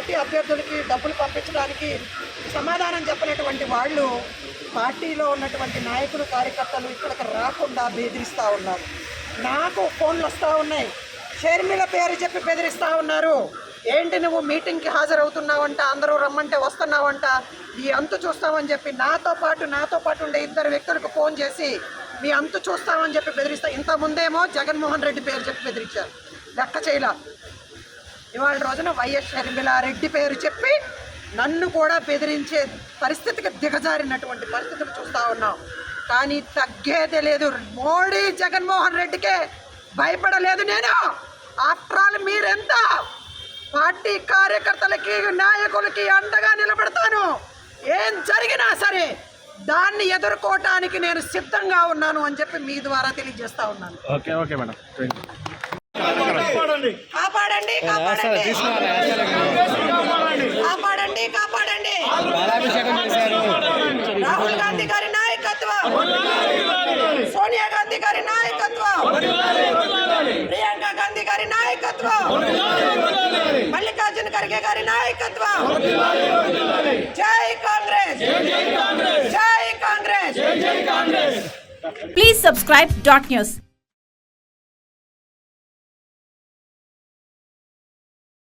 Party అభ్యర్థులకి డబ్బులు పంపించడానికి సమాధానం చెప్పినటువంటి వాళ్ళు పార్టీలో ఉన్నటువంటి నాయకులు కార్యకర్తలు ఇక్కడికి రాకుండా బెదిరిస్తూ ఉన్నారు. నాకు ఫోన్లు వస్తూ ఉన్నాయి, షర్మిల పేరు చెప్పి బెదిరిస్తూ ఉన్నారు. ఏంటి నువ్వు మీటింగ్కి హాజరవుతున్నావంట, అందరూ రమ్మంటే వస్తున్నావంట, ఈ అంతు చూస్తామని చెప్పి నాతో పాటు ఉండే ఇద్దరు వ్యక్తులకు ఫోన్ చేసి మీ అంతు చూస్తామని చెప్పి బెదిరిస్తా. ఇంతకుముందేమో జగన్మోహన్ రెడ్డి పేరు చెప్పి బెదిరించారు, లెక్క చేయలా. ఇవాళ రోజున వైఎస్ షర్మిలారెడ్డి పేరు చెప్పి నన్ను కూడా బెదిరించే పరిస్థితికి దిగజారినటువంటి పరిస్థితులు చూస్తూ ఉన్నాం. కానీ తగ్గేదే లేదు. మోడీ జగన్మోహన్ రెడ్డికే భయపడలేదు నేను. ఆఫ్టర్ ఆల్ మీరెంత పార్టీ కార్యకర్తలకి నాయకులకి అండగా నిలబడతాను. ఏం జరిగినా సరే దాన్ని ఎదుర్కోవటానికి నేను సిద్ధంగా ఉన్నాను అని చెప్పి మీ ద్వారా తెలియజేస్తా ఉన్నాను. Okay madam. కాపాడండి కాపాడండి కాపాడండి కాపాడండి. రాహుల్ గాంధీ గారి నాయకత్వం, సోనియా గాంధీ గారి నాయకత్వం, ప్రియాంక గాంధీ గారి నాయకత్వం, మల్లికార్జున ఖర్గే గారి నాయకత్వం. జై కాంగ్రెస్, జై Congress. Please subscribe Dot News.